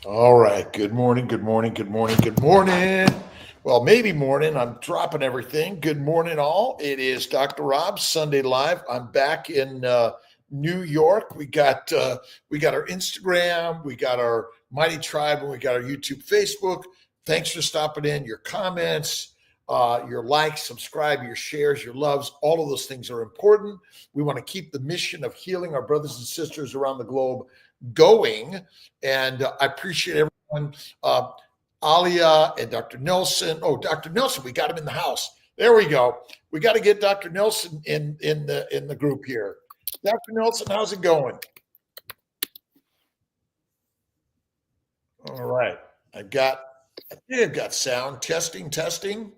All right. Good morning. Good morning. Good morning. Good morning. Well, maybe morning. I'm dropping everything. Good morning, all. It is Dr. Rob's Sunday Live. I'm back in New York. We got our Instagram, we got our Mighty Tribe, and we got our YouTube, Facebook. Thanks for stopping in. Your comments, your likes, subscribe, your shares, your loves. All of those things are important. We want to keep the mission of healing our brothers and sisters around the globe going. And I appreciate everyone. Uh, Alia and Dr. Nelson. Oh, Dr. Nelson, we got him in the house. There we go. We got to get Dr. Nelson in the group here. Dr. Nelson, how's it going? All right. I think I've got sound testing, testing.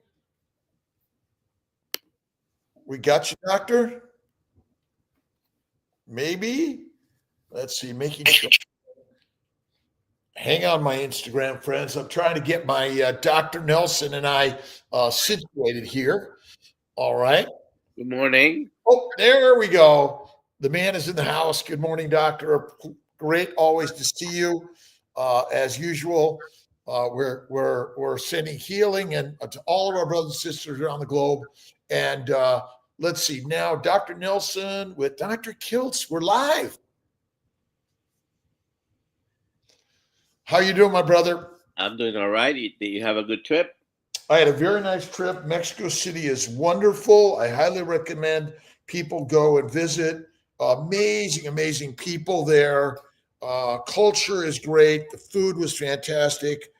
We got you, doctor. Maybe. Let's see, making sure. Hang on, my Instagram friends. I'm trying to get my Dr. Nelson and I situated here. All right. Good morning. Oh, there we go. The man is in the house. Good morning, doctor. Great always to see you. As usual, we're sending healing and to all of our brothers and sisters around the globe. And let's see now, Dr. Nelson with Dr. Kiltz. We're live. How you doing, my brother? I'm doing all right. Did you have a good trip? I had a very nice trip. Mexico City is wonderful. I highly recommend people go and visit. Amazing, amazing people there. Culture is great. The food was fantastic.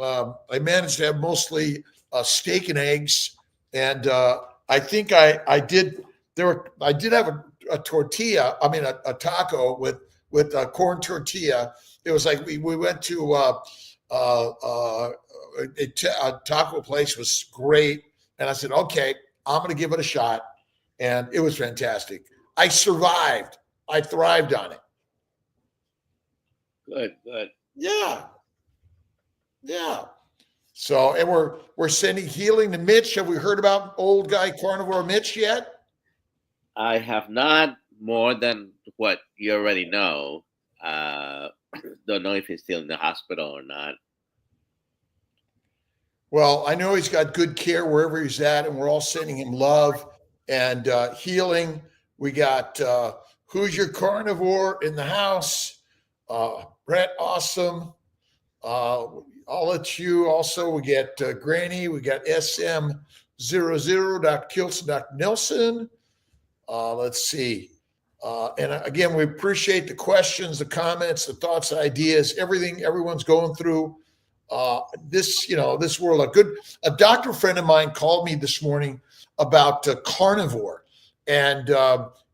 I managed to have mostly steak and eggs, and I think I did. I did have a tortilla. I mean, a taco with a corn tortilla. It was like we went to a taco place was great, and I said, okay, I'm going to give it a shot, and it was fantastic. I survived. I thrived on it. Good, good. Yeah, yeah. So, and we're sending healing to Mitch. Have we heard about old guy carnivore Mitch yet? I have not more than what you already know. Don't know if he's still in the hospital or not. Well, I know he's got good care wherever he's at, and we're all sending him love and healing. We got Who's Your Carnivore in the house? Brett, awesome. I'll let you also. We get Granny, we got SM00, Dr. Kiltz, and Dr. Nelson. Let's see. And again, we appreciate the questions, the comments, the thoughts, the ideas, everything everyone's going through. This world. A doctor friend of mine called me this morning about carnivore, and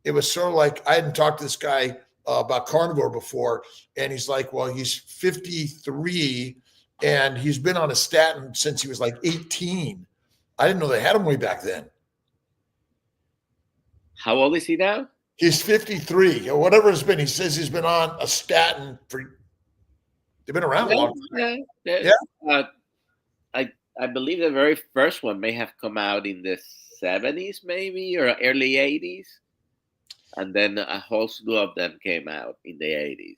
it was sort of like I hadn't talked to this guy about carnivore before, and he's like, well, he's 53 and he's been on a statin since he was like 18. I didn't know they had him way back then. How old is he now? He's 53 or whatever it's been. He says he's been on a statin for. They've been around a long time. Yeah. I believe the very first one may have come out in the 70s, maybe, or early 80s, and then a whole slew of them came out in the 80s.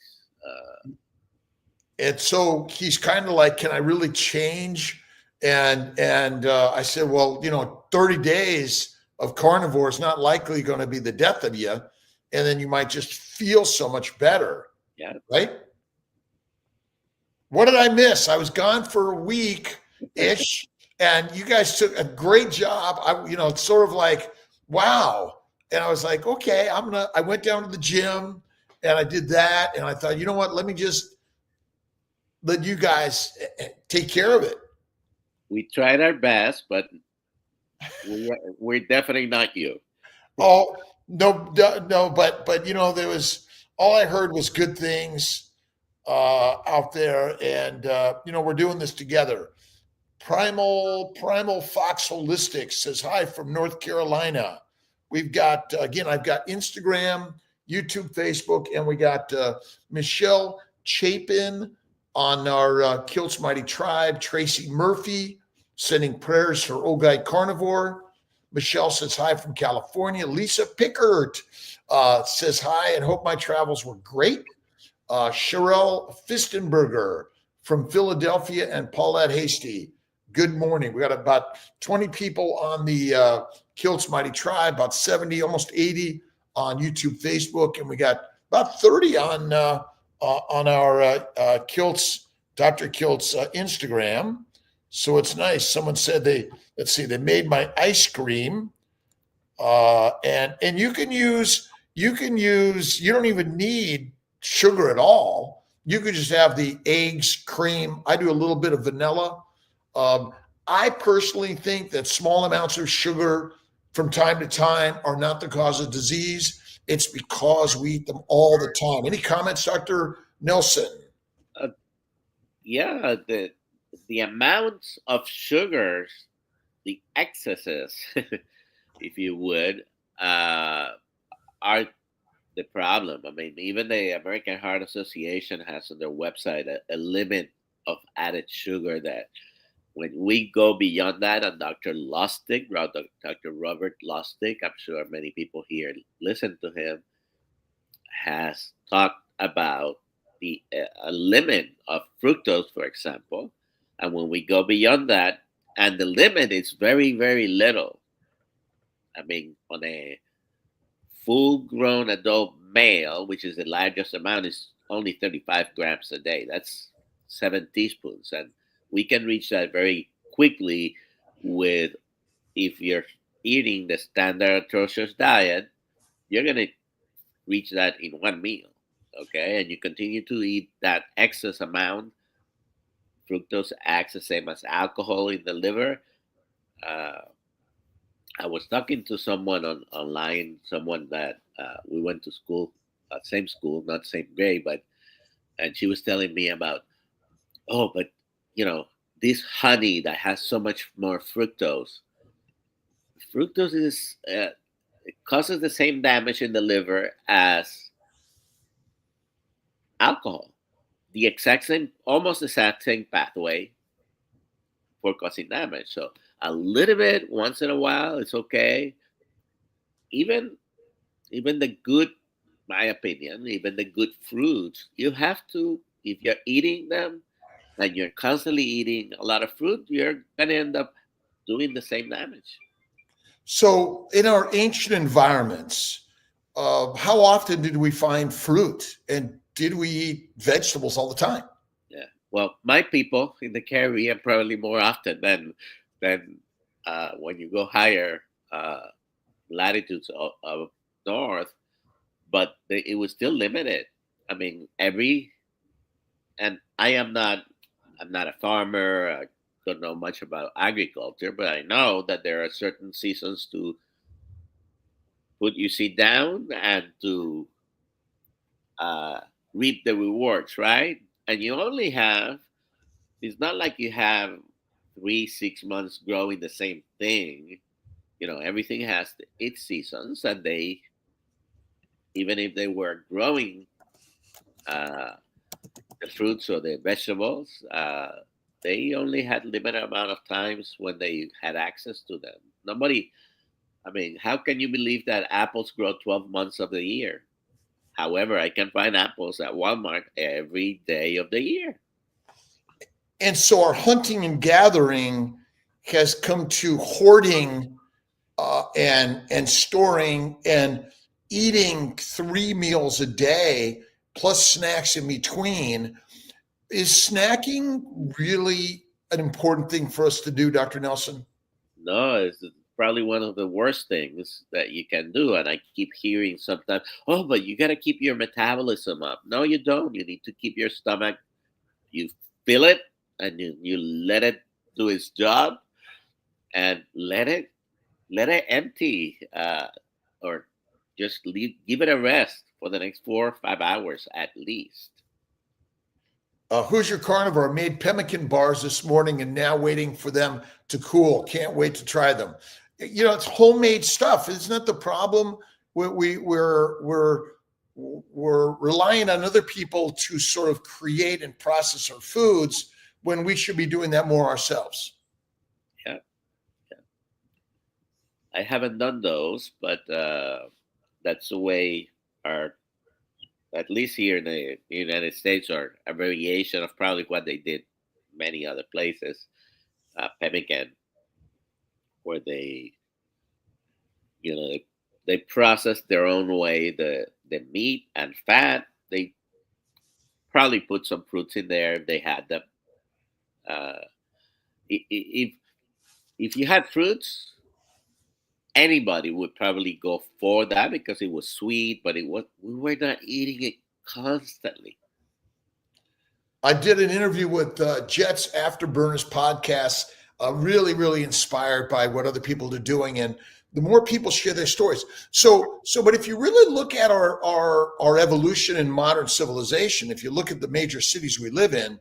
And so he's kind of like, can I really change? And I said, well, 30 days of carnivore is not likely going to be the death of you. And then you might just feel so much better. Yeah. Right? What did I miss? I was gone for a week-ish, and you guys took a great job. It's sort of like, wow. And I was like, okay, I went down to the gym and I did that. And I thought, you know what? Let me just let you guys take care of it. We tried our best, but we're definitely not you. Oh, no, but there was, all I heard was good things out there, and we're doing this together. Primal Fox Holistic says hi from North Carolina. We've got I've got Instagram, YouTube, Facebook, and we got Michelle Chapin on our Kiltz Mighty Tribe. Tracy Murphy sending prayers for Old Guy Carnivore. Michelle says hi from California. Lisa Pickert says hi and hope my travels were great. Sherelle Fistenberger from Philadelphia, and Paulette Hasty. Good morning. We got about 20 people on the Kiltz Mighty Tribe, about 70, almost 80 on YouTube, Facebook, and we got about 30 on our Kiltz, Dr. Kiltz Instagram. So it's nice. Someone said they made my ice cream, and you don't even need sugar at all. You could just have the eggs, cream. I do a little bit of vanilla. I personally think that small amounts of sugar from time to time are not the cause of disease. It's because we eat them all the time. Any comments, Dr. Nelson? Yeah, the amounts of sugars, the excesses, if you would, are the problem. I mean, even the American Heart Association has on their website a limit of added sugar that when we go beyond that, and Dr. Lustig, Dr. Robert Lustig, I'm sure many people here listen to him, has talked about a limit of fructose, for example. And when we go beyond that, and the limit is very, very little. I mean, on a full-grown adult male, which is the largest amount, is only 35 grams a day. That's 7 teaspoons. And we can reach that very quickly with, if you're eating the standard atrocious diet, you're going to reach that in one meal. Okay. And you continue to eat that excess amount. Fructose acts the same as alcohol in the liver. I was talking to someone online, someone that we went to school, same school, not same grade, and she was telling me about, oh, but this honey that has so much more fructose. Fructose it causes the same damage in the liver as alcohol. The exact same, almost the exact same pathway for causing damage. So a little bit once in a while, it's okay. Even the good, my opinion, even the good fruits, you have to, if you're eating them and you're constantly eating a lot of fruit, you're gonna end up doing the same damage. So in our ancient environments, how often did we find fruit, and did we eat vegetables all the time? Yeah. Well, my people in the Caribbean probably more often than when you go higher latitudes of north, but it was still limited. I mean, and I'm not a farmer. I don't know much about agriculture, but I know that there are certain seasons to put your seed down and to uh, reap the rewards, right? And you only have, it's not like you have 3 6 months growing the same thing. Everything has its seasons, and even if they were growing uh, the fruits or the vegetables, they only had limited amount of times when they had access to them. Nobody, I mean, how can you believe that apples grow 12 months of the year? However, I can find apples at Walmart every day of the year. And so our hunting and gathering has come to hoarding and storing and eating 3 meals a day plus snacks in between. Is snacking really an important thing for us to do, Dr. Nelson? No, it's probably one of the worst things that you can do. And I keep hearing sometimes, oh, but you got to keep your metabolism up. No, you don't. You need to keep your stomach, you fill it, and you let it do its job, and let it empty, or just give it a rest for the next 4 or 5 hours at least. Who's Your Carnivore made pemmican bars this morning and now waiting for them to cool. Can't wait to try them. It's homemade stuff. Isn't that the problem? We're relying on other people to sort of create and process our foods when we should be doing that more ourselves. Yeah, yeah. I haven't done those, but that's the way our at least here in the United States, or a variation of probably what they did many other places, pemmican, where they process their own way the meat and fat. They probably put some fruits in there if they had them. Uh, if you had fruits, anybody would probably go for that because it was sweet, but we were not eating it constantly. I did an interview with Jets Afterburners podcast, really, really inspired by what other people are doing. And the more people share their stories. But if you really look at our evolution in modern civilization, if you look at the major cities we live in,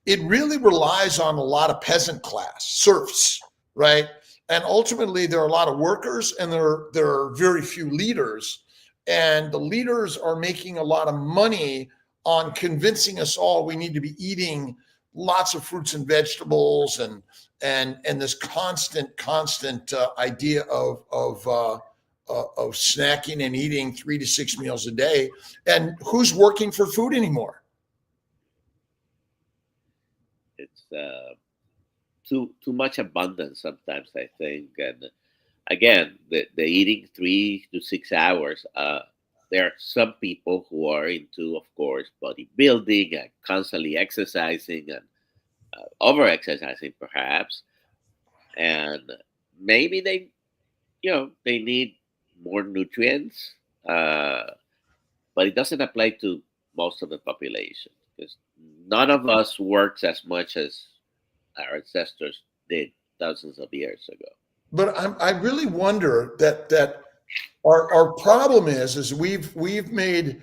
it really relies on a lot of peasant class, serfs, right? And ultimately, there are a lot of workers and there are very few leaders. And the leaders are making a lot of money on convincing us all we need to be eating lots of fruits and vegetables and this constant idea of snacking and eating 3 to 6 meals a day. And who's working for food anymore? It's too much abundance sometimes, I think. And again, the eating 3 to 6 hours. There are some people who are into, of course, bodybuilding and constantly exercising and over exercising, perhaps. And maybe they need more nutrients, but it doesn't apply to most of the population because none of us works as much as our ancestors did thousands of years ago. But I really wonder that our problem is we've made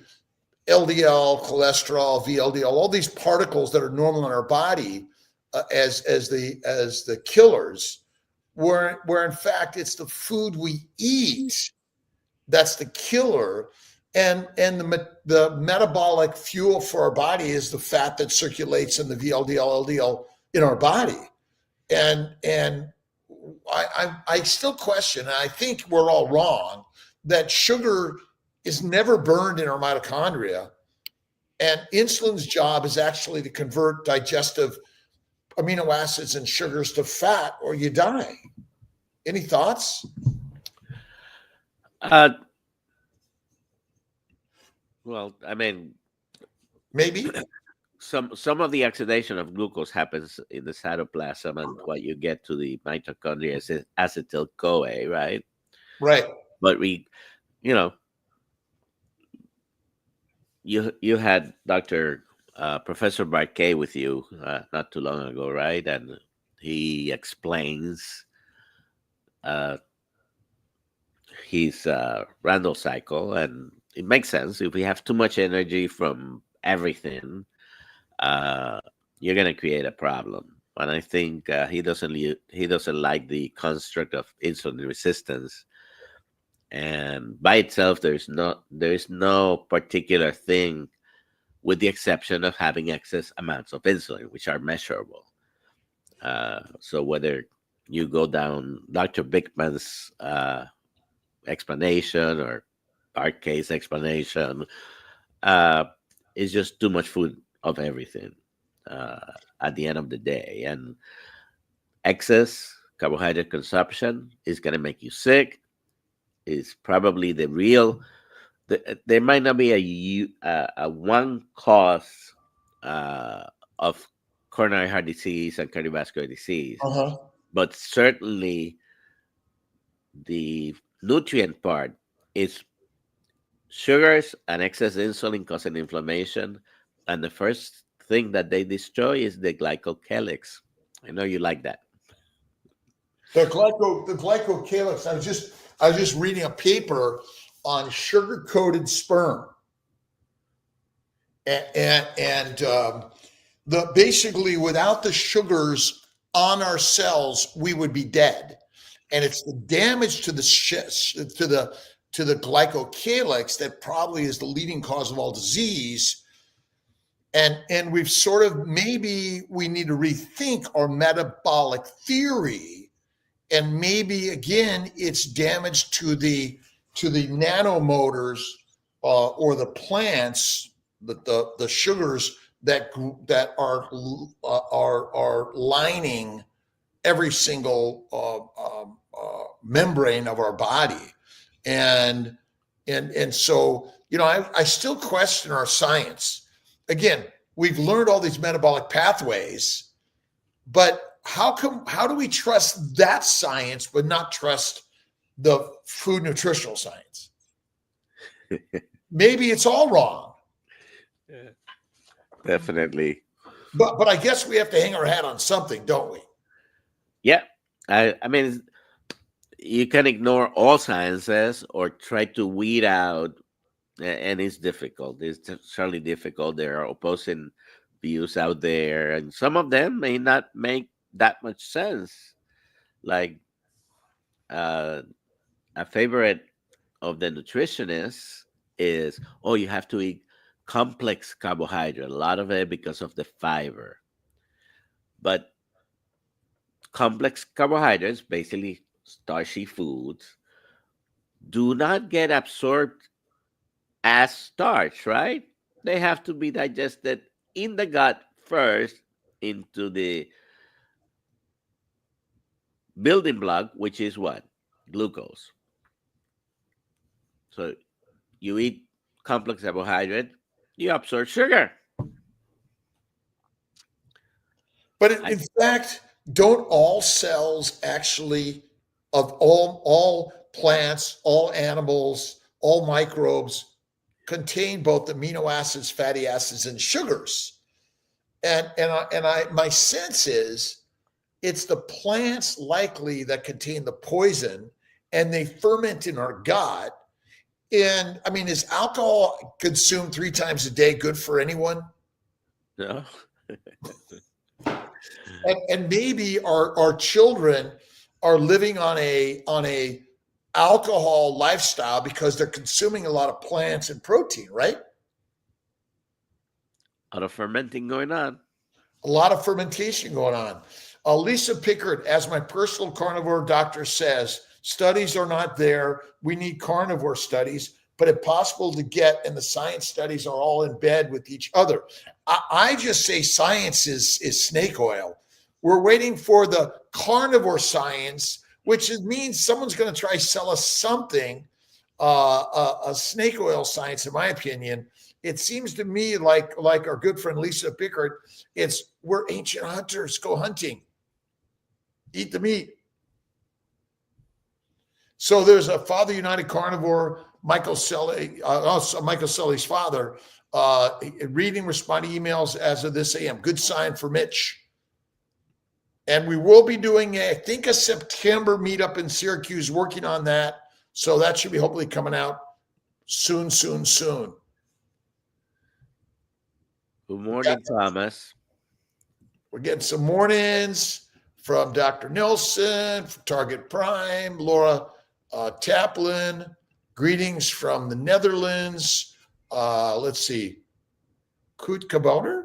LDL, cholesterol, VLDL, all these particles that are normal in our body as the killers, where in fact it's the food we eat that's the killer, and the metabolic fuel for our body is the fat that circulates in the VLDL, LDL in our body, and I still question, and I think we're all wrong, that sugar is never burned in our mitochondria. And insulin's job is actually to convert digestive amino acids and sugars to fat or you die. Any thoughts? Well, I mean, maybe some of the oxidation of glucose happens in the cytoplasm, and what you get to the mitochondria is acetyl CoA, right? Right. But you had Dr. Professor Barquet with you not too long ago, right? And he explains his Randall cycle, and it makes sense. If we have too much energy from everything, you're going to create a problem. And I think he doesn't like the construct of insulin resistance. And by itself, there is no particular thing, with the exception of having excess amounts of insulin, which are measurable. So whether you go down Dr. Bickman's explanation or Barquet's explanation, it's just too much food of everything at the end of the day. And excess carbohydrate consumption is going to make you sick. Is probably the real. There might not be a one cause of coronary heart disease and cardiovascular disease, but certainly the nutrient part is sugars and excess insulin causing inflammation, and the first thing that they destroy is the glycocalyx. I know you like that. The glycocalyx. I was just reading a paper on sugar-coated sperm, and basically without the sugars on our cells, we would be dead. And it's the damage to the glycocalyx that probably is the leading cause of all disease. And we've sort of, maybe we need to rethink our metabolic theory. And maybe again, it's damage to the nanomotors or the plants, the sugars that are lining every single membrane of our body, and so I still question our science. Again, we've learned all these metabolic pathways, but how do we trust that science but not trust the food nutritional science? Maybe it's all wrong. Yeah, definitely. But I guess we have to hang our hat on something, don't we? Yeah. I mean, you can ignore all sciences or try to weed out, and it's difficult. It's certainly difficult. There are opposing views out there, and some of them may not make that much sense. Like a favorite of the nutritionists is, oh, you have to eat complex carbohydrate, a lot of it because of the fiber. But complex carbohydrates, basically starchy foods, do not get absorbed as starch, right? They have to be digested in the gut first into the building block, which is what? Glucose. So you eat complex carbohydrate, you absorb sugar. But in fact, don't all cells actually, of all plants, all animals, all microbes, contain both amino acids, fatty acids, and sugars? And my sense is it's the plants likely that contain the poison, and they ferment in our gut. And I mean, is alcohol consumed 3 times a day good for anyone? No. And maybe our children are living on a alcohol lifestyle because they're consuming a lot of plants and protein, right? A lot of fermenting going on. A lot of fermentation going on. Lisa Pickard, as my personal carnivore doctor says, studies are not there. We need carnivore studies, but it's possible to get, and the science studies are all in bed with each other. I just say science is snake oil. We're waiting for the carnivore science, which means someone's going to try to sell us something, a snake oil science, in my opinion. It seems to me like our good friend Lisa Pickard, we're ancient hunters, go hunting, eat the meat. So there's a Father United Carnivore, Michael Sully's father, reading, responding emails as of this AM. Good sign for Mitch. And we will be doing, I think, a September meetup in Syracuse, working on that. So that should be hopefully coming out soon. Good morning, Thomas. We're getting some mornings from Dr. Nilsson, from Target Prime, Laura Taplin. Greetings from the Netherlands. Let's see. Koot Kabouter?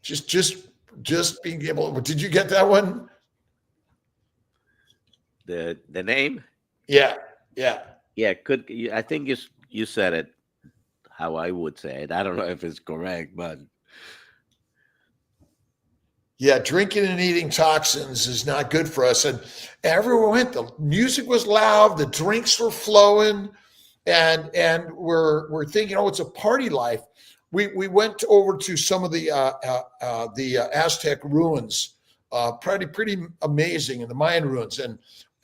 Just being able. Did you get that one? The name? Yeah. Could I think you said it how I would say it. I don't know if it's correct, but yeah, drinking and eating toxins is not good for us. And everyone went. The music was loud, the drinks were flowing, and we're thinking, oh, it's a party life. We went over to some of the Aztec ruins, pretty amazing, in the Mayan ruins,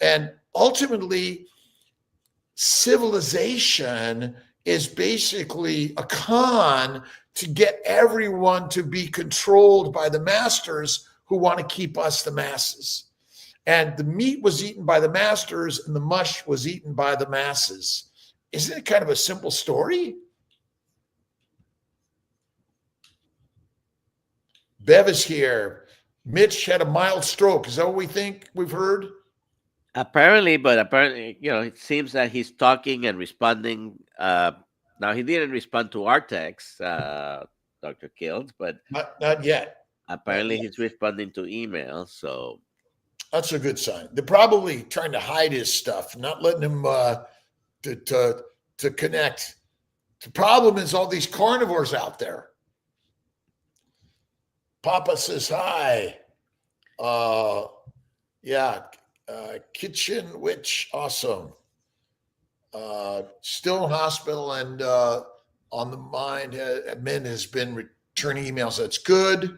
and ultimately, civilization is basically a con to get everyone to be controlled by the masters who want to keep us the masses. And the meat was eaten by the masters, and the mush was eaten by the masses. Isn't it kind of a simple story? Bev is here. Mitch had a mild stroke. Is that what we've heard? Apparently, it seems that he's talking and responding. Now, he didn't respond to our text, Dr. Kiltz, but not yet. Apparently, he's responding to emails. So that's a good sign. They're probably trying to hide his stuff, not letting him to connect. The problem is all these carnivores out there. Papa says hi. Yeah, kitchen witch, awesome. Still in hospital and on the mind. Min has been returning emails. That's good.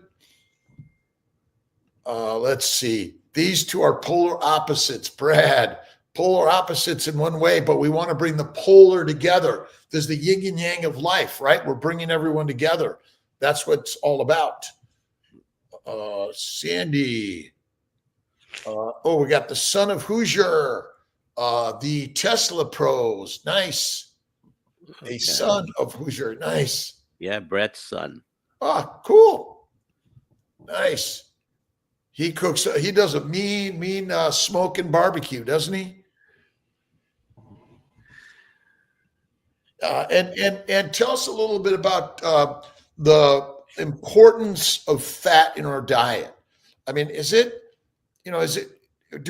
Let's see. These two are polar opposites, Brad. Polar opposites in one way, but we want to bring the polar together. There's the yin and yang of life, right? We're bringing everyone together. That's what it's all about. Sandy. We got the son of Hoosier. The Tesla pros. Nice. Okay. A son of Hoosier. Nice. Yeah, Brett's son. Ah, cool. Nice. He cooks. He does a mean smoking barbecue, doesn't he? And tell us a little bit about the importance of fat in our diet. I mean, do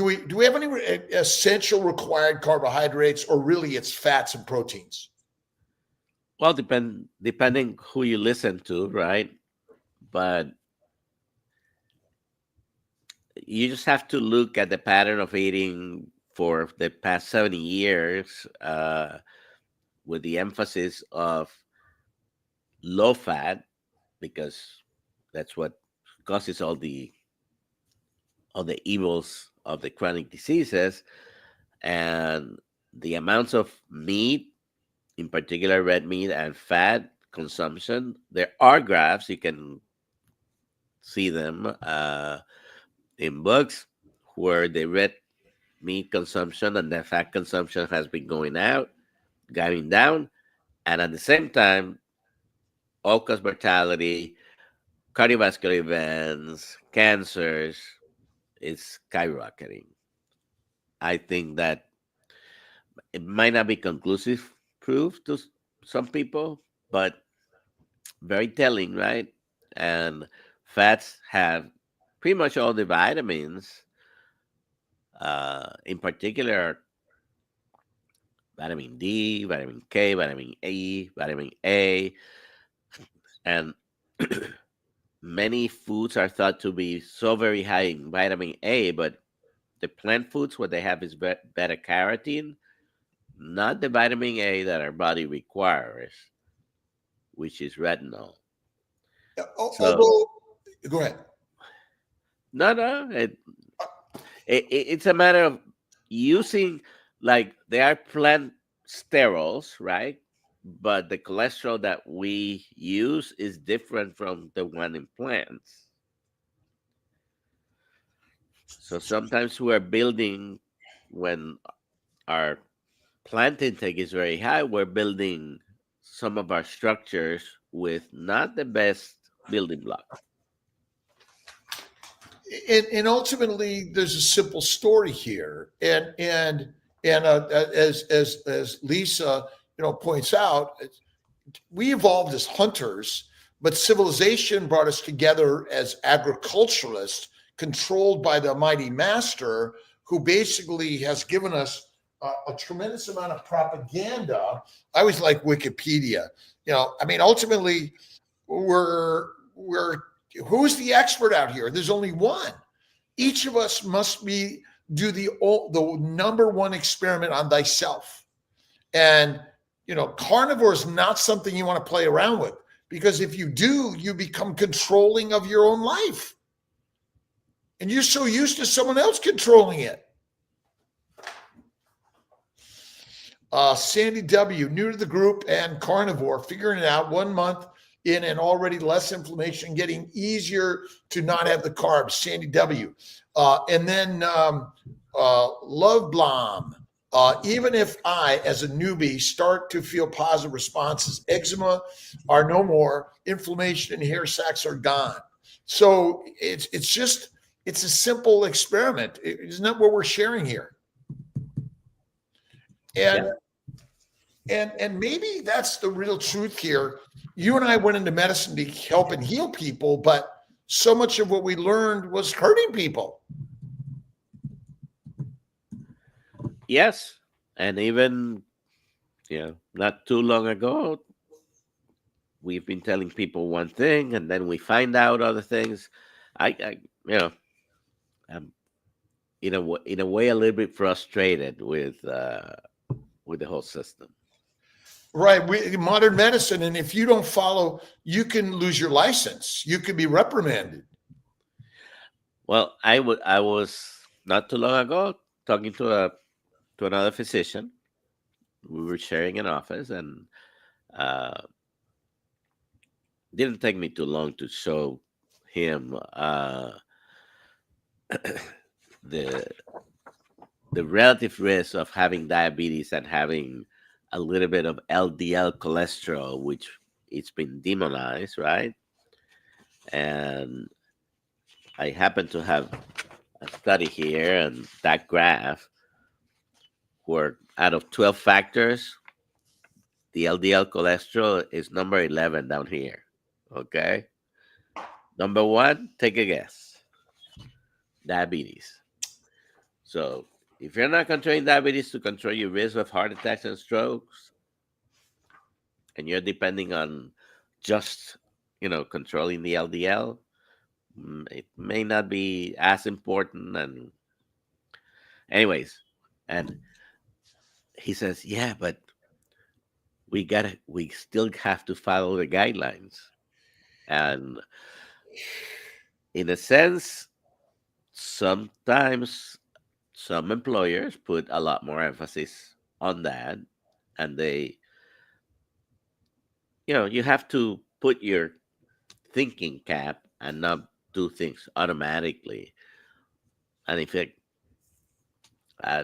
we have any essential required carbohydrates, or really it's fats and proteins? Well, depending who you listen to, right? But you just have to look at the pattern of eating for the past 70 years, with the emphasis of low fat, because that's what causes all the evils of the chronic diseases, and the amounts of meat, in particular red meat, and fat consumption. There are graphs, you can see them in books, where the red meat consumption and the fat consumption has been going down, and at the same time, all-cause mortality, cardiovascular events, cancers is skyrocketing. I think that it might not be conclusive proof to some people, but very telling, right? And fats have pretty much all the vitamins, in particular vitamin D, vitamin K, vitamin E, vitamin A, and many foods are thought to be so very high in vitamin A, but the plant foods, what they have is beta carotene, not the vitamin A that our body requires, which is retinol. Although, go ahead. No, it's a matter of using, like, they are plant sterols, right? But the cholesterol that we use is different from the one in plants. So sometimes we're building, when our plant intake is very high, we're building some of our structures with not the best building block. And ultimately, there's a simple story here, and as Lisa points out, we evolved as hunters, but civilization brought us together as agriculturalists, controlled by the mighty master, who basically has given us a tremendous amount of propaganda. I always like Wikipedia. Ultimately, we're who's the expert out here? There's only one. Each of us must do the number one experiment on thyself. And, carnivore is not something you want to play around with, because if you do, you become controlling of your own life. And you're so used to someone else controlling it. Sandy W., new to the group and carnivore, figuring it out 1 month in, and already less inflammation, getting easier to not have the carbs. Sandy W. And then Love Blom. Even if I, as a newbie, start to feel positive responses, eczema are no more, inflammation and hair sacs are gone. So it's a simple experiment. Isn't that what we're sharing here? And maybe that's the real truth here. You and I went into medicine to help and heal people, but so much of what we learned was hurting people. Yes. And even Not too long ago, we've been telling people one thing, and then we find out other things. I you know, I'm in a way a little bit frustrated with the whole system. Right. Modern medicine. And if you don't follow, you can lose your license. You could be reprimanded. Well, I was not too long ago talking to another physician. We were sharing an office, and uh, didn't take me too long to show him the the relative risk of having diabetes and having a little bit of LDL cholesterol, which it's been demonized, right? And I happen to have a study here and that graph where out of 12 factors, the LDL cholesterol is number 11 down here. Okay. Number one, take a guess, diabetes. So if you're not controlling diabetes to control your risk of heart attacks and strokes, and you're depending on just controlling the LDL, it may not be as important. And anyways, and he says, yeah, but we still have to follow the guidelines. And in a sense, sometimes some employers put a lot more emphasis on that, and you have to put your thinking cap and not do things automatically. And in fact, uh,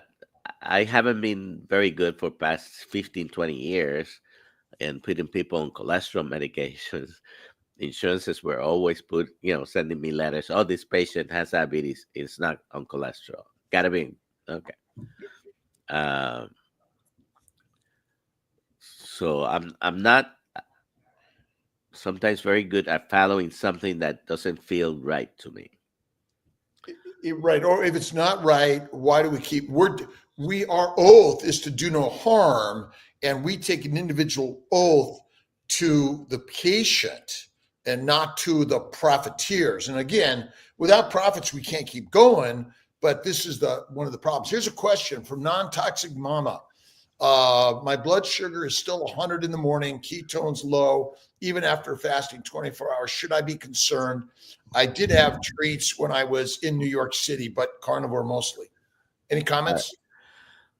I haven't been very good for past 15, 20 years in putting people on cholesterol medications. Insurances were always sending me letters. Oh, this patient has diabetes. It's not on cholesterol. Gotta be okay. Um, so I'm not sometimes very good at following something that doesn't feel right to me. Right. Or if it's not right, why do we keep our oath is to do no harm, and we take an individual oath to the patient and not to the profiteers. And again, without profits, we can't keep going. But this is the one of the problems. Here's a question from non-toxic mama. My blood sugar is still 100 in the morning, ketones low, even after fasting 24 hours. Should I be concerned? I did have treats when I was in New York City, but carnivore mostly. Any All right. comments?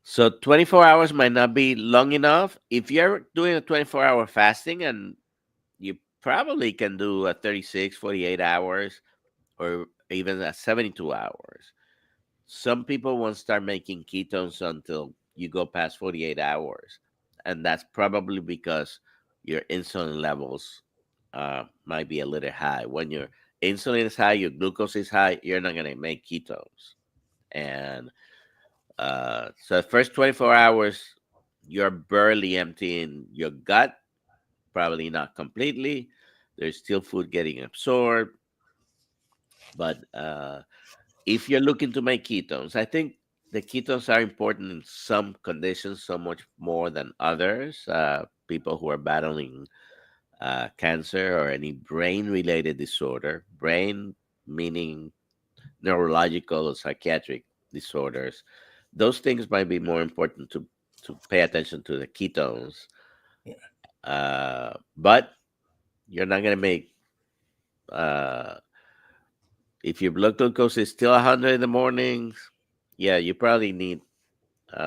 So 24 hours might not be long enough. If you're doing a 24-hour fasting, and you probably can do a 36, 48 hours, or even a 72 hours. Some people won't start making ketones until you go past 48 hours. And that's probably because your insulin levels might be a little high. When your insulin is high, your glucose is high, you're not going to make ketones. And so the first 24 hours, you're barely emptying your gut, probably not completely. There's still food getting absorbed. But if you're looking to make ketones, I think the ketones are important in some conditions so much more than others. People who are battling cancer or any brain related disorder, brain meaning neurological or psychiatric disorders, those things might be more important to pay attention to the ketones. But you're not going to make, uh, if your blood glucose is still 100 in the mornings, yeah, you probably need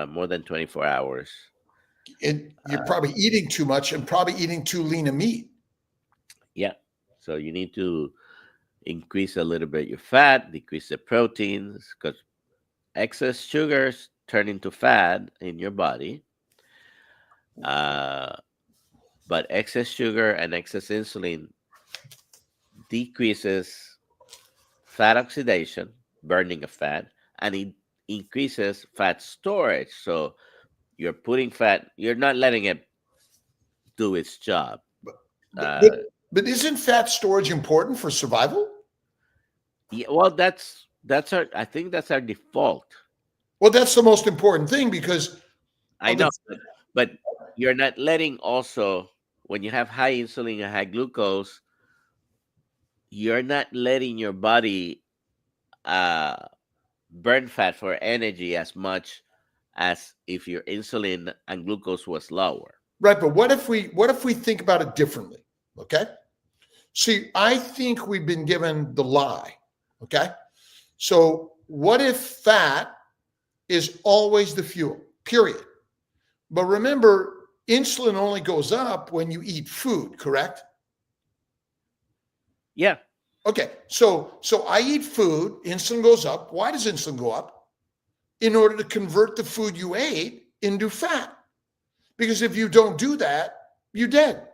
more than 24 hours. And you're Uh, probably eating too much and probably eating too lean a meat. yeah. So you need to increase a little bit your fat, decrease the proteins, because excess sugars turn into fat in your body. Uh, but excess sugar and excess insulin decreases fat oxidation, burning of fat, and it increases fat storage. So you're putting fat, you're not letting it do its job. But but but, Uh, but isn't fat storage important for survival? yeah, well, that's our. I think that's our default. Well, that's the most important thing because I of the know, but you're not letting also, when you have high insulin and high glucose, you're not letting your body uh, burn fat for energy as much as if your insulin and glucose was lower. Right. But what if we think about it differently? Okay. See, I think we've been given the lie. Okay. So what if fat is always the fuel, period? But remember, insulin only goes up when you eat food, correct? Yeah. Okay. So I eat food, insulin goes up. Why does insulin go up? In order to convert the food you ate into fat. Because if you don't do that, you're dead.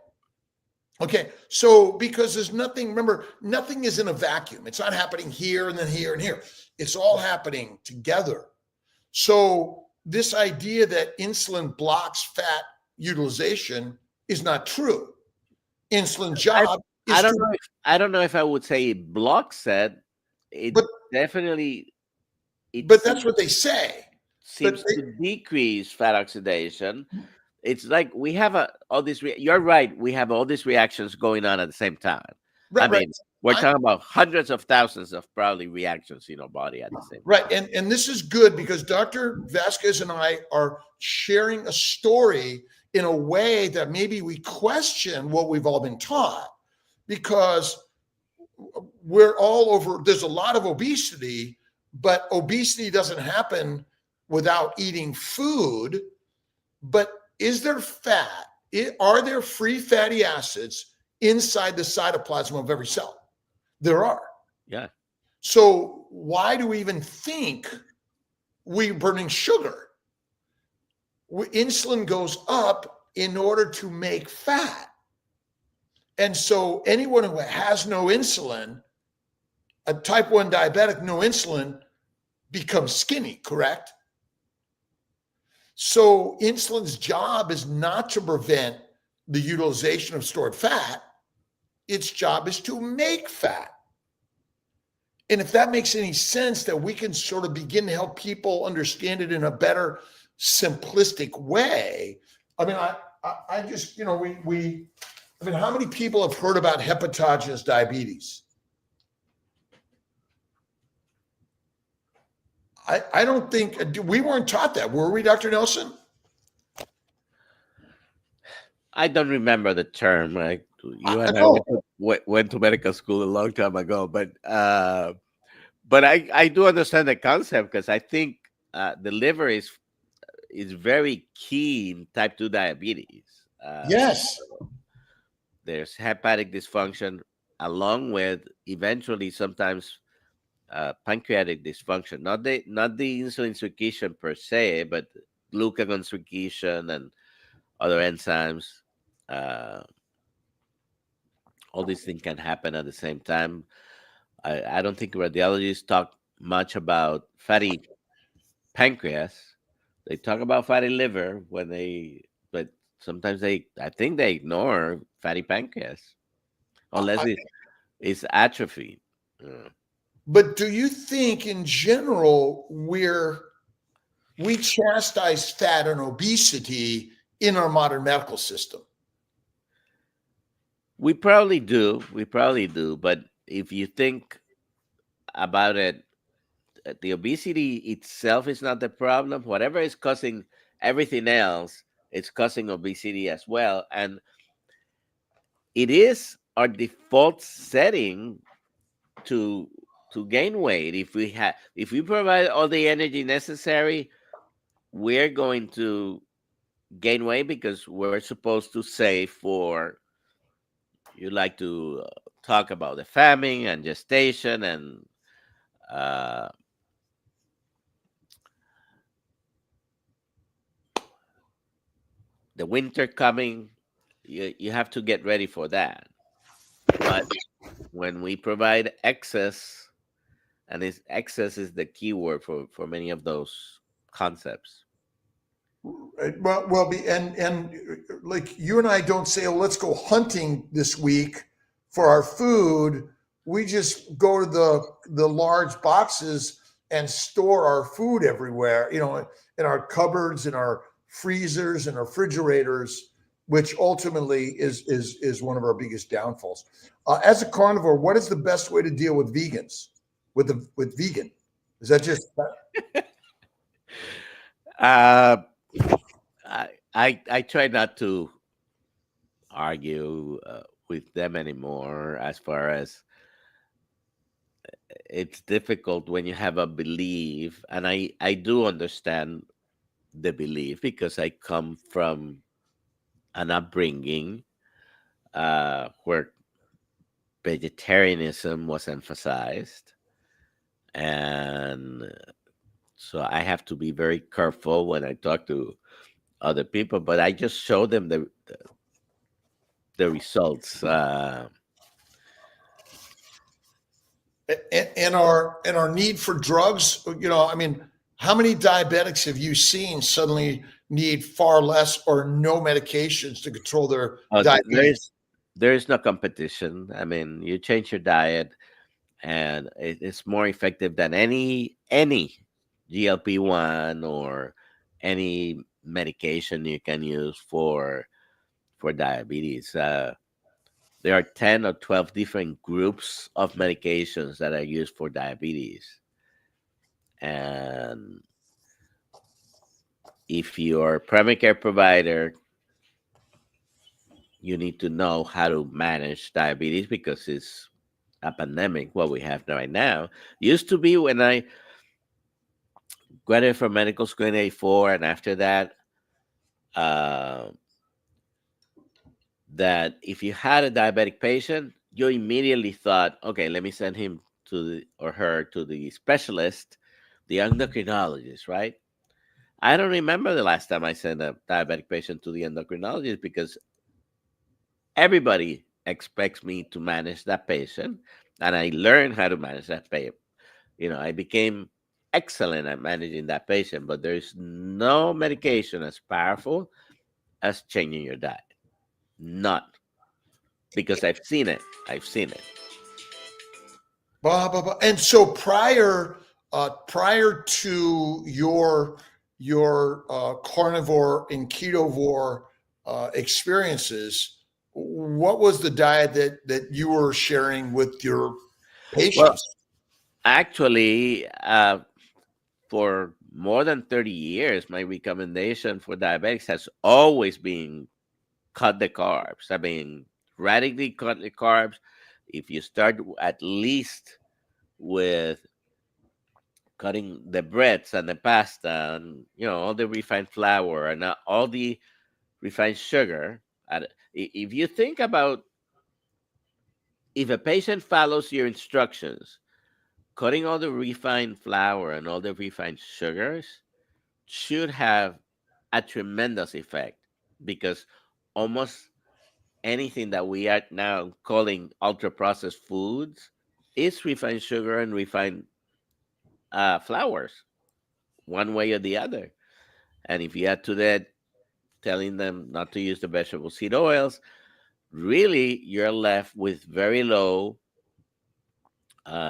Okay, so because there's nothing, remember, nothing is in a vacuum. It's not happening here and then here and here. It's all happening together. So this idea that insulin blocks fat utilization is not true. Insulin's job is I don't know if I would say it blocks it. But Definitely, but that's what they say. Seems to decrease fat oxidation. It's like we have all these. You're right. We have all these reactions going on at the same time. Right, I mean, we're talking about hundreds of thousands of probably reactions in our body at the same time. Right, and this is good because Dr. Vasquez and I are sharing a story in a way that maybe we question what we've all been taught, because we're all over. There's a lot of obesity, but obesity doesn't happen without eating food. But is there fat? Are there free fatty acids inside the cytoplasm of every cell? There are. Yeah. So why do we even think we're burning sugar? Insulin goes up in order to make fat. And so anyone who has no insulin, a type 1 diabetic, no insulin, becomes skinny, correct? So insulin's job is not to prevent the utilization of stored fat. Its job is to make fat. And if that makes any sense, that we can sort of begin to help people understand it in a better, simplistic way. I mean, I just, you know, I mean, how many people have heard about hepatogenous diabetes? I don't think, we weren't taught that, were we, Dr. Nelson? I don't remember the term. You and I went to medical school a long time ago, but I do understand the concept, because I think the liver is very key in type 2 diabetes. Yes. There's hepatic dysfunction, along with eventually sometimes pancreatic dysfunction. Not the insulin secretion per se, but glucagon secretion and other enzymes. All these things can happen at the same time. I don't think radiologists talk much about fatty pancreas. They talk about fatty liver but sometimes I think they ignore fatty pancreas, unless it's atrophy. But do you think in general we chastise fat and obesity in our modern medical system? We probably do. But if you think about it, the obesity itself is not the problem. Whatever is causing everything else, it's causing obesity as well. And it is our default setting to gain weight. If we provide all the energy necessary, we're going to gain weight, because we're supposed to save for, you like to talk about the famine and gestation and the winter coming. You have to get ready for that. But when we provide excess, and excess is the key word for many of those concepts. Well, and like you and I don't say, oh, let's go hunting this week for our food. We just go to the large boxes and store our food everywhere, you know, in our cupboards, in our freezers, and our refrigerators. which ultimately is one of our biggest downfalls. As a carnivore, what is the best way to deal with vegans? With vegan, is that just Uh, I try not to argue with them anymore. As far as it's difficult when you have a belief, and I do understand the belief because I come from an upbringing where vegetarianism was emphasized, and so I have to be very careful when I talk to other people. But I just show them the results. and our need for drugs? I mean, how many diabetics have you seen suddenly need far less or no medications to control their diabetes? There is no competition. I mean, you change your diet, and it's more effective than any GLP-1 or any medication you can use for diabetes. There are 10 or 12 different groups of medications that are used for diabetes. And if you're a primary care provider, you need to know how to manage diabetes because it's a pandemic, what we have right now. Used to be when I graduated from medical school in 84, and after that, uh, that if you had a diabetic patient, you immediately thought, okay, let me send him or her to the specialist, the endocrinologist, right? I don't remember the last time I sent a diabetic patient to the endocrinologist because everybody expects me to manage that patient, and I learned how to manage that patient. I became excellent at managing that patient, but there's no medication as powerful as changing your diet. Not because I've seen it. I've seen it. And so prior to your carnivore and ketovore experiences, what was the diet that you were sharing with your Well, patients? actually, for more than 30 years, my recommendation for diabetics has always been cut the carbs. I mean, radically cut the carbs. If you start at least with cutting the breads and the pasta and all the refined flour and all the refined sugar. And if you think about, if a patient follows your instructions, cutting all the refined flour and all the refined sugars should have a tremendous effect, because almost anything that we are now calling ultra processed foods is refined sugar and refined flours, one way or the other. And if you add to that telling them not to use the vegetable seed oils, really you're left with very low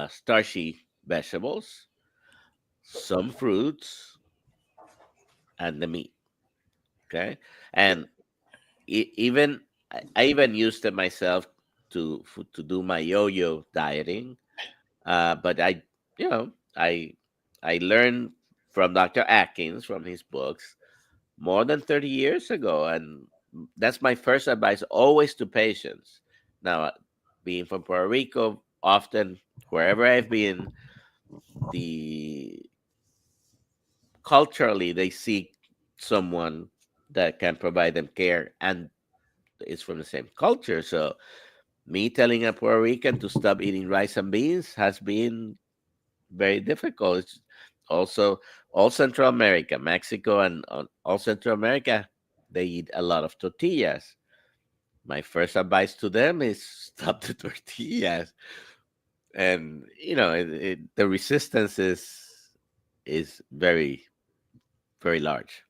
starchy vegetables, some fruits, and the meat. Okay, and even I even used it myself to do my yo-yo dieting. But you know, I learned from Dr. Atkins from his books more than 30 years ago, and that's my first advice always to patients. Now, being from Puerto Rico, often wherever I've been, the culturally they seek someone that can provide them care and is from the same culture. So me telling a Puerto Rican to stop eating rice and beans has been very difficult. It's also all Central America, Mexico, and all Central America, they eat a lot of tortillas. My first advice to them is stop the tortillas, and the resistance is very very large.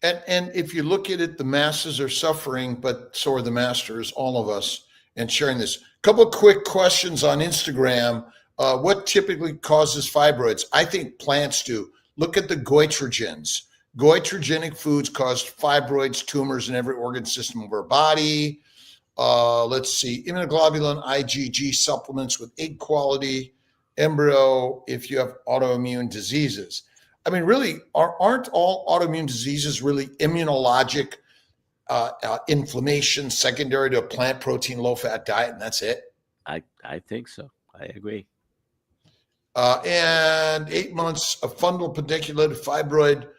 And if you look at it, the masses are suffering, but so are the masters, all of us, and sharing this. Couple of quick questions on Instagram. What typically causes fibroids? I think plants do. Look at the goitrogens. Goitrogenic foods cause fibroids, tumors in every organ system of our body. Let's see, immunoglobulin IgG supplements with egg quality embryo if you have autoimmune diseases. I mean, really, aren't all autoimmune diseases really immunologic inflammation secondary to a plant protein low fat diet, and that's it? I think so. I agree. And 8 months of fundal pediculated fibroid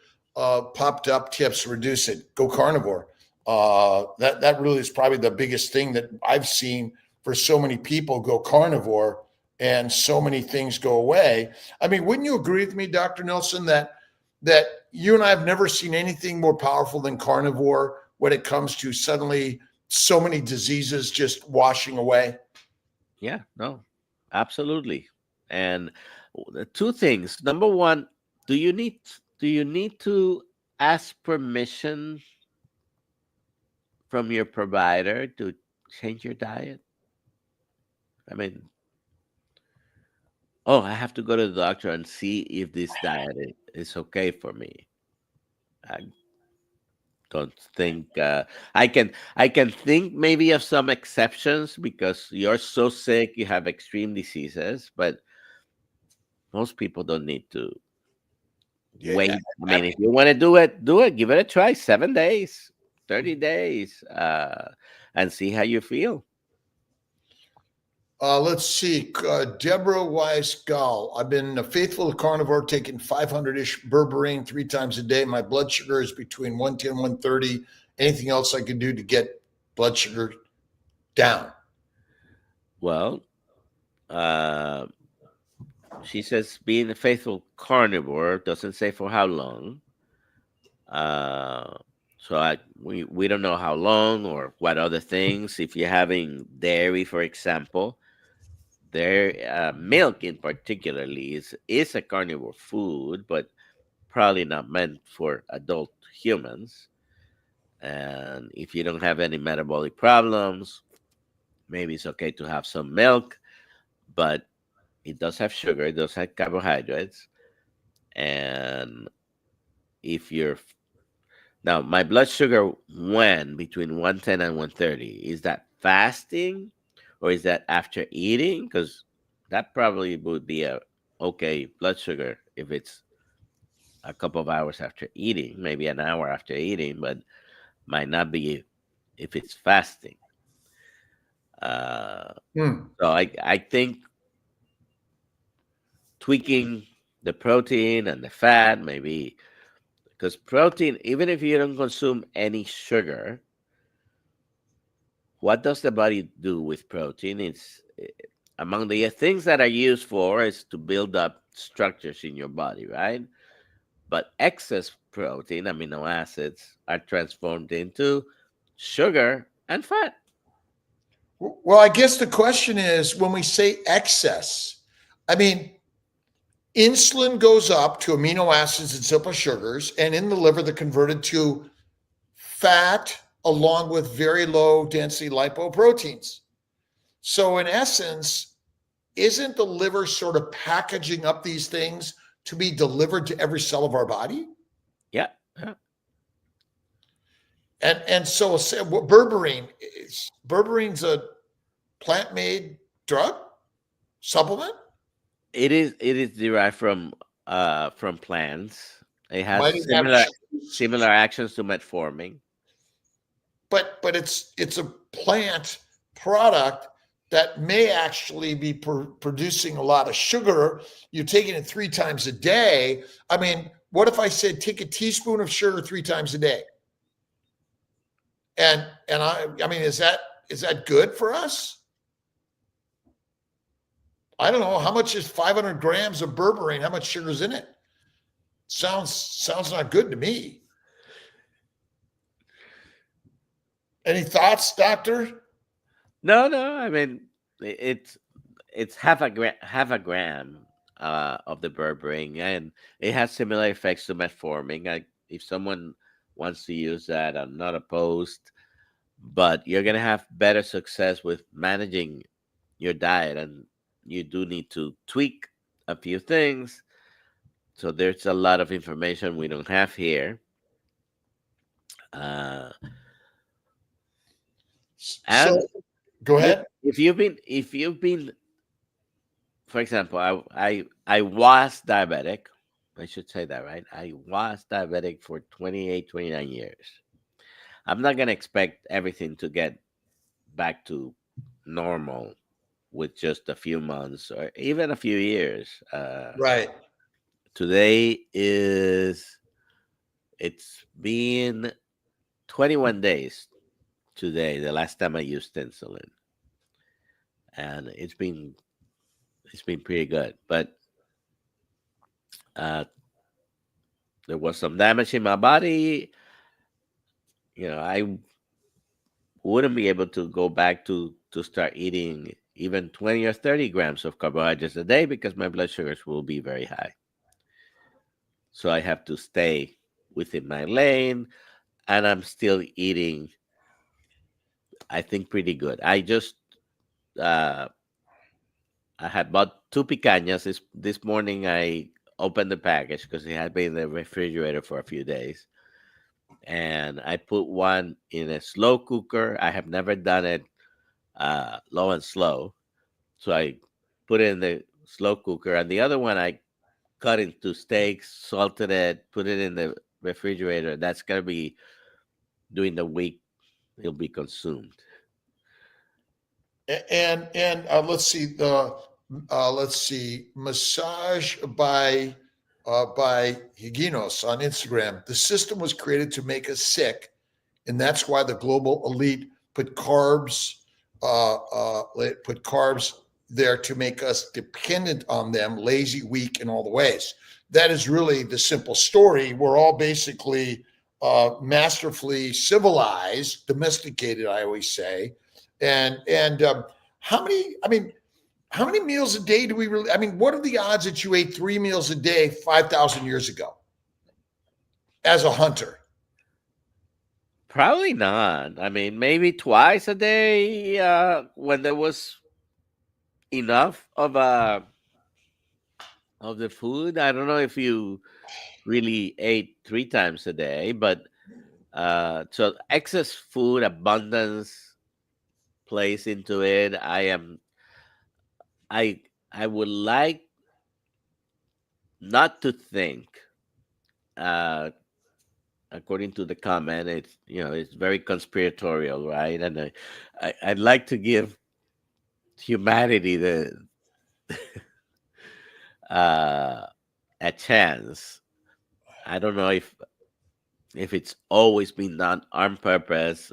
popped up. Tips: reduce it. Go carnivore. That really is probably the biggest thing that I've seen for so many people. Go carnivore, and so many things go away. I mean, wouldn't you agree with me, Dr. Nelson, that you and I have never seen anything more powerful than carnivore when it comes to suddenly so many diseases just washing away? Yeah, no, absolutely. And the two things. Number one, do you need to ask permission from your provider to change your diet? I mean, oh, I have to go to the doctor and see if this diet is okay for me. I don't think I can think maybe of some exceptions because you're so sick, you have extreme diseases, but most people don't need to wait. Yeah. I mean, if you want to do it, do it. Give it a try. 7 days, 30 days, and see how you feel. Let's see. Deborah Weiss Gall. I've been a faithful carnivore, taking 500-ish berberine 3 times a day. My blood sugar is between 110 and 130. Anything else I can do to get blood sugar down? Well, uh, she says being a faithful carnivore doesn't say for how long. Uh, so we don't know how long or what other things. If you're having dairy, for example, milk in particularly is a carnivore food, but probably not meant for adult humans. And if you don't have any metabolic problems, maybe it's okay to have some milk, but it does have sugar, it does have carbohydrates. And if you're now, my blood sugar went between 110 and 130. Is that fasting or is that after eating? Because that probably would be a okay blood sugar if it's a couple of hours after eating, maybe an hour after eating, but might not be if it's fasting. Uh, Hmm. so I think tweaking the protein and the fat, maybe because protein, even if you don't consume any sugar, what does the body do with protein? It's among the things that are used for is to build up structures in your body, right? But excess protein, amino acids, are transformed into sugar and fat. Well, I guess the question is, when we say excess, I mean, insulin goes up to amino acids and simple sugars, and in the liver, they're converted to fat along with very low density lipoproteins. So, in essence, isn't the liver sort of packaging up these things to be delivered to every cell of our body? Yeah. Yeah. And so berberine's a plant made drug supplement. It is derived from plants. It has Might have similar actions to metformin. but it's a plant product that may actually be producing a lot of sugar. You're taking it 3 times a day. I mean, what if I said take a teaspoon of sugar 3 times a day? And I mean, is that good for us? I don't know. How much is 500 grams of berberine? How much sugar is in it? Sounds not good to me. Any thoughts, doctor? No, no. I mean, it's half a gram of the berberine, and it has similar effects to metformin. If someone wants to use that, I'm not opposed, but you're gonna have better success with managing your diet, and you do need to tweak a few things. So there's a lot of information we don't have here, Uh, So and go ahead. if you've been, for example, I was diabetic. I should say that, right? I was diabetic for 28, 29 years. I'm not gonna expect everything to get back to normal with just a few months or even a few years. Right. Today is it's been 21 days today, the last time I used insulin, and it's been pretty good. But uh, there was some damage in my body. I wouldn't be able to go back to start eating even 20 or 30 grams of carbohydrates a day because my blood sugars will be very high. So I have to stay within my lane, and I'm still eating, I think, pretty good. Uh, I had bought two picanhas this morning. I opened the package because it had been in the refrigerator for a few days, and I put one in a slow cooker. I have never done it low and slow, so I put it in the slow cooker, and the other one I cut into steaks, salted it, put it in the refrigerator. That's gonna be during the week. It'll be consumed. And let's see, massage by Higinos on Instagram. The system was created to make us sick, and that's why the global elite put carbs there to make us dependent on them, lazy, weak in all the ways. That is really the simple story. We're all basically masterfully civilized, domesticated, I always say. And how many? I mean, how many meals a day do we really? I mean, what are the odds that you ate 3 meals a day 5,000 years ago as a hunter? Probably not. I mean, maybe twice a day when there was enough of the food. I don't know if you really ate three times a day, but so excess food abundance plays into it. I I would like not to think, uh, according to the comment, it's very conspiratorial, right? And I'd like to give humanity the uh, a chance. I don't know if it's always been done on purpose,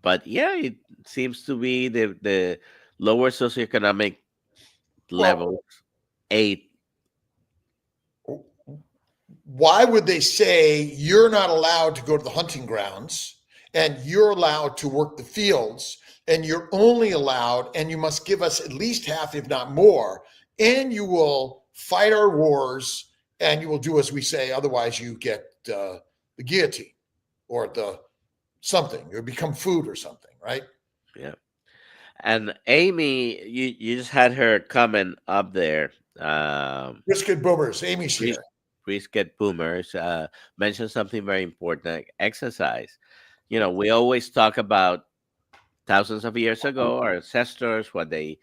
but yeah, it seems to be the lower socioeconomic Well, levels ate. why would they say you're not allowed to go to the hunting grounds and you're allowed to work the fields and you're only allowed and you must give us at least half, if not more, and you will fight our wars and you will do as we say, otherwise you get the guillotine or the something, you become food or something, right? Yeah. And Amy, you just had her comment up there. Brisket boomers, Amy's Bris- here. Brisket boomers mentioned something very important: like exercise. We always talk about thousands of years ago, our ancestors, what they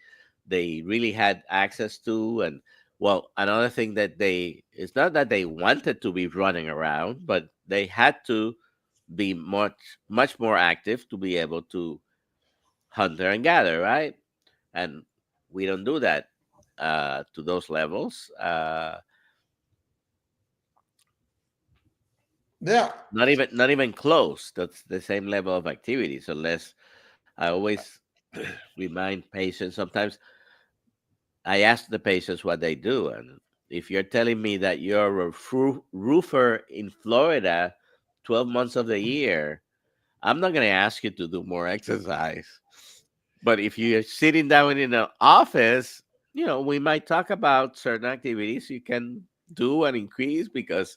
really had access to, and well, another thing that it's not that they wanted to be running around, but they had to be much more active to be able to hunter and gather, right? And we don't do that to those levels. Yeah. Not even close. That's the same level of activity. So less. I always remind patients. Sometimes I ask the patients what they do, and if you're telling me that you're a roofer in Florida, 12 months of the year, I'm not going to ask you to do more exercise. But if you're sitting down in an office, we might talk about certain activities you can do and increase because.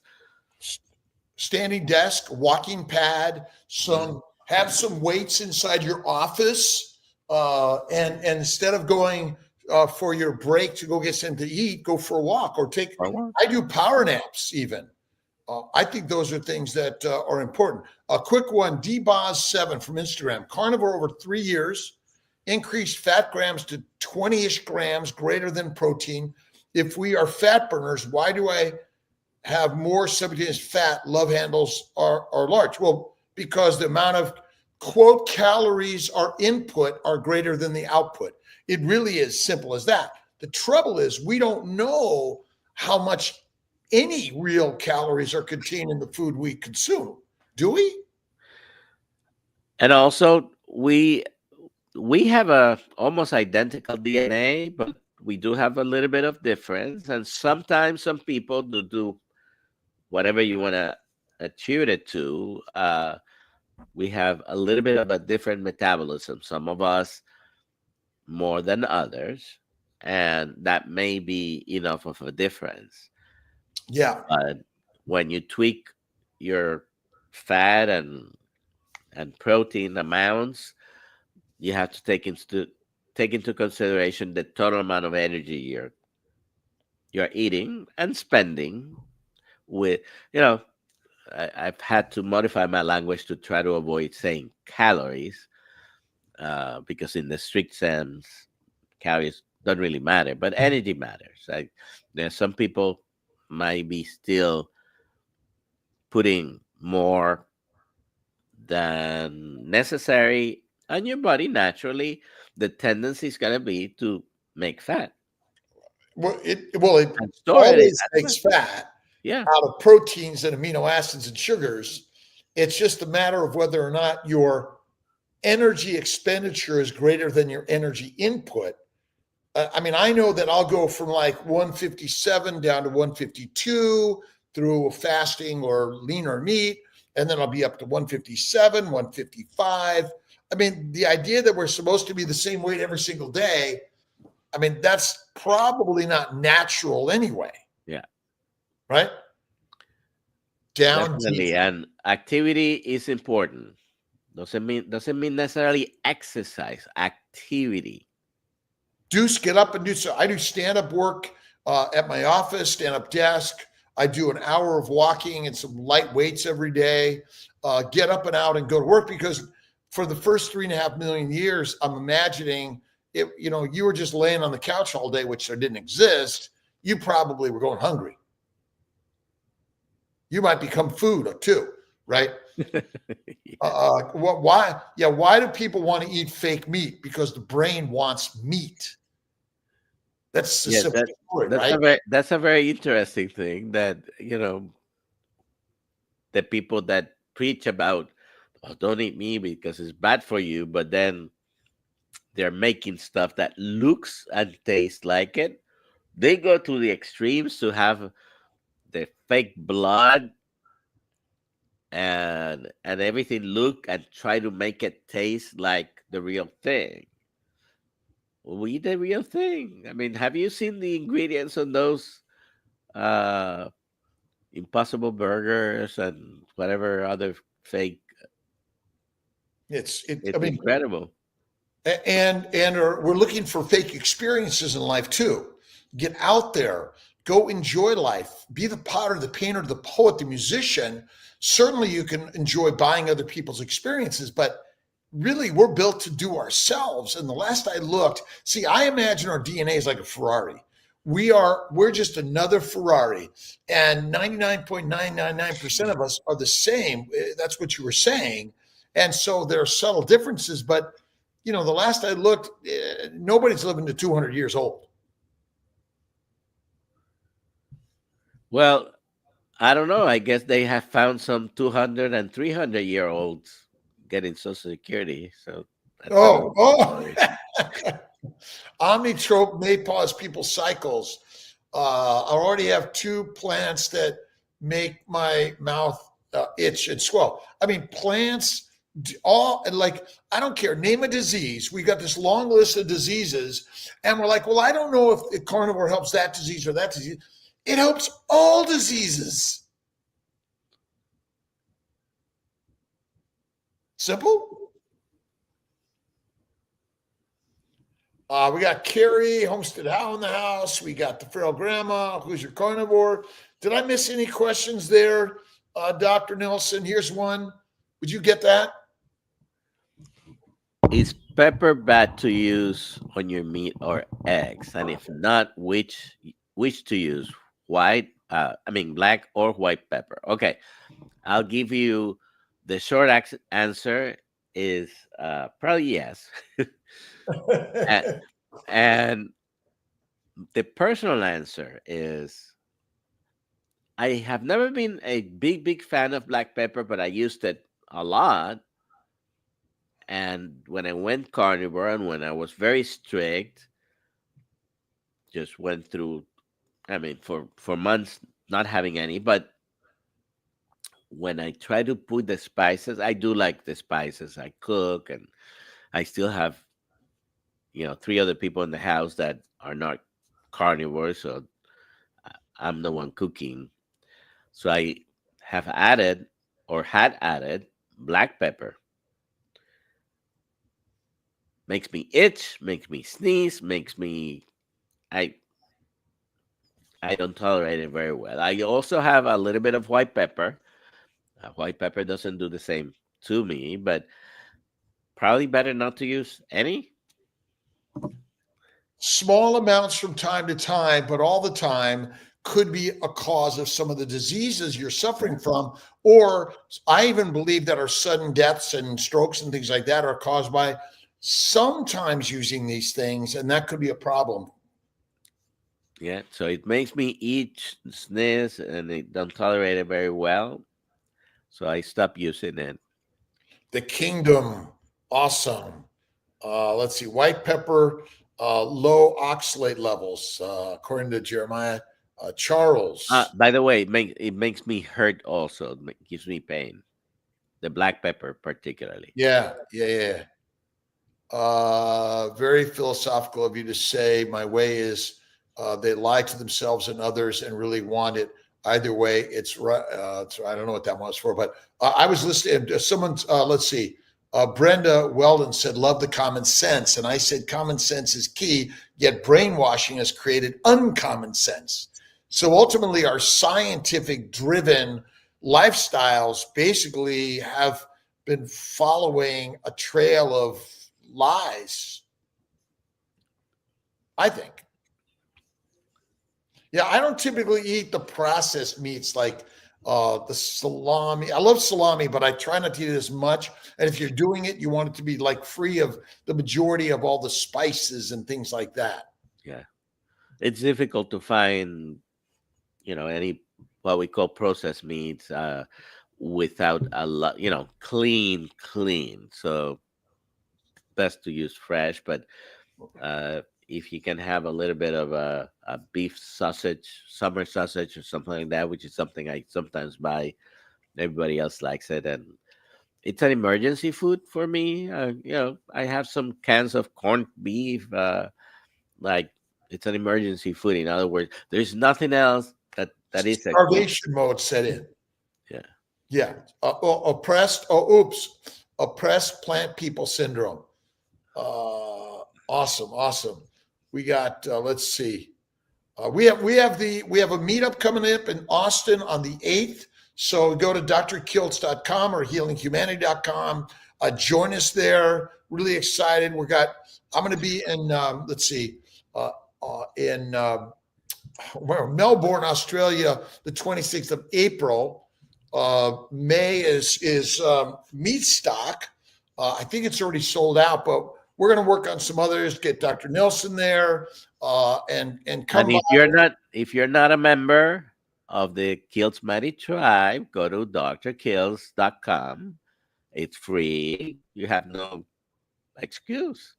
Standing desk, walking pad, Mhm. have some weights inside your office, and instead of going for your break to go get something to eat, go for a walk or take. Or what? I do power naps even. I think those are things that are important. A quick one, DBoz7 from Instagram. Carnivore over 3 years, increased fat grams to 20-ish grams greater than protein. If we are fat burners, why do I have more subcutaneous fat? Love handles are large. Well, because the amount of quote calories our input are greater than the output. It really is simple as that. The trouble is we don't know how much any real calories are contained in the food we consume. Do we? And also, we have a almost identical DNA, but we do have a little bit of difference. And sometimes some people do whatever you want to attribute it to. We have a little bit of a different metabolism. Some of us more than others, and that may be enough of a difference. Yeah. But when you tweak your fat and protein amounts, you have to take into consideration the total amount of energy you're eating and spending. With I've had to modify my language to try to avoid saying calories, because in the strict sense, calories don't really matter, but energy matters. There's some people might be still putting more than necessary on your body. Naturally, the tendency is going to be to make fat Well, it and store it. always makes fat Yeah. out of proteins and amino acids and sugars. It's just a matter of whether or not your energy expenditure is greater than your energy input. I mean, I know that I'll go from like 157 down to 152 through fasting or leaner meat, and then I'll be up to 157, 155. I mean, the idea that we're supposed to be the same weight every single day, I mean, that's probably not natural anyway. Yeah. Right? Down Definitely. deep. And activity is important. Doesn't mean necessarily exercise. Activity. Deuce, get up and do so. I do stand-up work at my office, stand-up desk. I do an hour of walking and some light weights every day. Get up and out and go to work, because for the first 3.5 million years, I'm imagining it, you were just laying on the couch all day, which there didn't exist. You probably were going hungry. You might become food too, right? Why? Yeah. Why do people want to eat fake meat? Because the brain wants meat. That's the Yes, simple story, right? that's a very interesting thing that the people that preach about, oh, don't eat meat because it's bad for you, but then they're making stuff that looks and tastes like it. They go to the extremes to have the fake blood and everything look and try to make it taste like the real thing. We the real thing. I mean, have you seen the ingredients on those uh Impossible Burgers and whatever other fake? I It's mean, incredible. we're looking for fake experiences in life too. Get out there, go enjoy life, be the potter, the painter, the poet, the musician. Certainly you can enjoy buying other people's experiences, but really we're built to do ourselves. And the last I looked, see, I imagine our DNA is like a Ferrari. We're just another Ferrari, and 99.999% of us are the same. That's what you were saying. And so there are subtle differences, but the last I looked, nobody's living to 200 years old. Well, I don't know. I guess they have found some 200 and 300-year-olds getting Social Security. So that's another Oh. story. Omnitrope may pause people's cycles. I already have 2 plants that make my mouth itch and swell. I mean, plants all, and like, I don't care, name a disease. We got this long list of diseases, and we're like, well, I don't know if carnivore helps that disease or that disease. It helps all diseases. Simple. We got Carrie, Homestead How in the house. We got the feral grandma. Who's your carnivore? Did I miss any questions there, Dr. Nelson? Here's one. Would you get that? Is pepper bad to use on your meat or eggs? And if not, which to use? White, black or white pepper. Okay, I'll give you the short answer is probably yes. and, and the personal answer is I have never been a big fan of black pepper, but I used it a lot. And when I went carnivore and when I was very strict, just went through, for months not having any. But when I try to put the spices, I do like the spices. I cook, and I still have, three other people in the house that are not carnivores. So I'm the one cooking. So I have added or had added black pepper. Makes me itch, makes me sneeze, makes me I I don't tolerate it very well. I also have a little bit of white pepper. White pepper doesn't do the same to me, but probably better not to use any. Small amounts from time to time, but all the time could be a cause of some of the diseases you're suffering from. Or I even believe that our sudden deaths and strokes and things like that are caused by sometimes using these things, and that could be a problem. Yeah, so it makes me itch, sneeze, and I don't tolerate it very well. So I stopped using it. The kingdom, awesome. Let's see, white pepper, low oxalate levels, according to Jeremiah. Charles. By the way, it makes me hurt also. It gives me pain. The black pepper, particularly. Yeah, yeah, yeah. Very philosophical of you to say my way is they lie to themselves and others and really want it. Either way, it's right. I don't know what that was for, but I was listening to someone. Let's see. Brenda Weldon said, "Love the common sense," and I said, "Common sense is key." Yet brainwashing has created uncommon sense. So ultimately, our scientific-driven lifestyles basically have been following a trail of lies, I think. Yeah, I don't typically eat the processed meats like the salami. I love salami, but I try not to eat it as much. And if you're doing it, you want it to be like free of the majority of all the spices and things like that. Yeah, it's difficult to find, any what we call processed meats without a lot, clean. So best to use fresh, but if you can have a little bit of a beef sausage, summer sausage, or something like that, which is something I sometimes buy. Everybody else likes it, and it's an emergency food for me. I have some cans of corned beef. Like it's an emergency food. In other words, there's nothing else that is a good. Starvation mode set in. Yeah. Yeah. Oppressed. Oh, oops. Oppressed plant people syndrome. Awesome. Awesome. We got, let's see. We have a meetup coming up in Austin on the 8th. So go to drkiltz.com or healinghumanity.com. Join us there. Really excited. I'm going to be in, let's see, in Melbourne, Australia, the 26th of April. May is meat stock. I think it's already sold out, but we're going to work on some others. Get Dr. Nelson there, and come. And if you're not a member of the Kiltz Mighty Tribe, go to drkiltz.com. It's free. You have no excuse.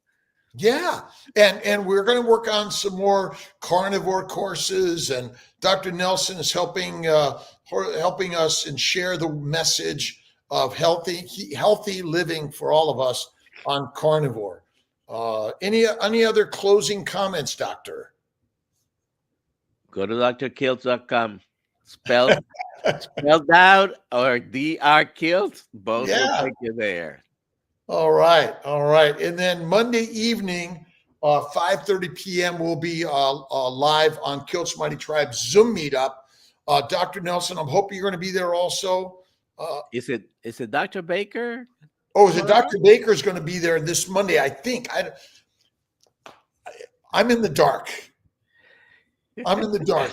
Yeah, and we're going to work on some more carnivore courses, and Dr. Nelson is helping us and share the message of healthy living for all of us on carnivore. Any other closing comments, Doctor? Go to drkiltz.com. Spelled out or Dr. Kiltz. Both will take you there. All right. And then Monday evening, 5:30 p.m. We'll be live on Kiltz Mighty Tribe Zoom meetup. Dr. Nelson, I'm hoping you're going to be there also. Is it Dr. Baker? Oh, is it Dr. Baker is going to be there this Monday? I think I'm in the dark. I'm in the dark.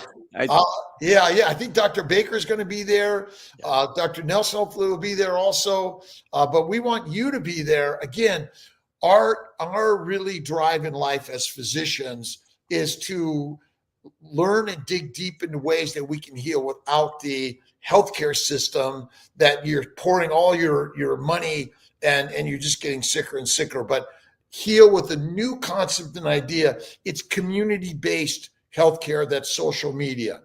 Yeah. I think Dr. Baker is going to be there. Dr. Nelson hopefully will be there also. But we want you to be there. Again, our really drive in life as physicians is to learn and dig deep into ways that we can heal without the healthcare system that you're pouring all your money and you're just getting sicker and sicker. But heal with a new concept and idea. It's community-based healthcare that's social media.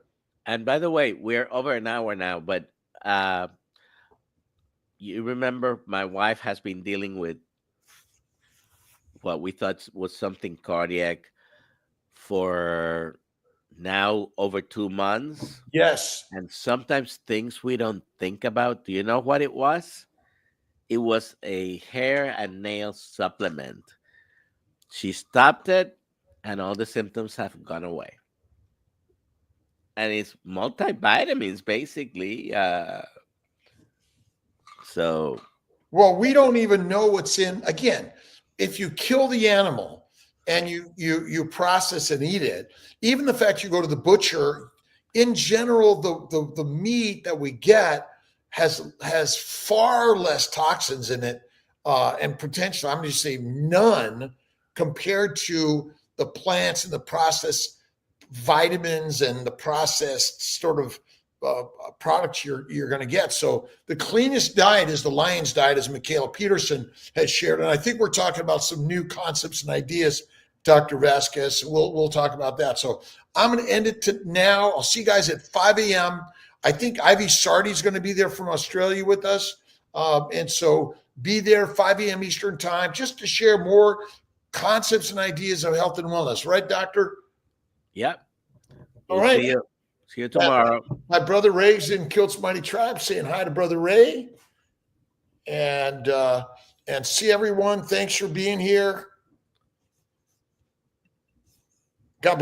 And by the way, we're over an hour now, but you remember my wife has been dealing with what we thought was something cardiac for now over 2 months. Yes. And sometimes things we don't think about. Do you know what it was? It was a hair and nail supplement. She stopped it and all the symptoms have gone away. And it's multivitamins, basically. Well, we don't even know what's in. Again, if you kill the animal and you process and eat it, even the fact you go to the butcher, in general, the meat that we get has far less toxins in it, and potentially, I'm going to say none, compared to the plants and the processed vitamins and the processed sort of products you're going to get. So the cleanest diet is the lion's diet, as Michaela Peterson has shared. And I think we're talking about some new concepts and ideas, Dr. Vasquez. We'll talk about that. So I'm going to end it now. I'll see you guys at 5 a.m. I think Ivy Sardi is going to be there from Australia with us. And so be there 5 a.m. Eastern time just to share more concepts and ideas of health and wellness. Right, doctor? Yep. All right. See you tomorrow. My brother Ray's in Kiltz Mighty Tribe, saying hi to Brother Ray. And see everyone. Thanks for being here. God bless.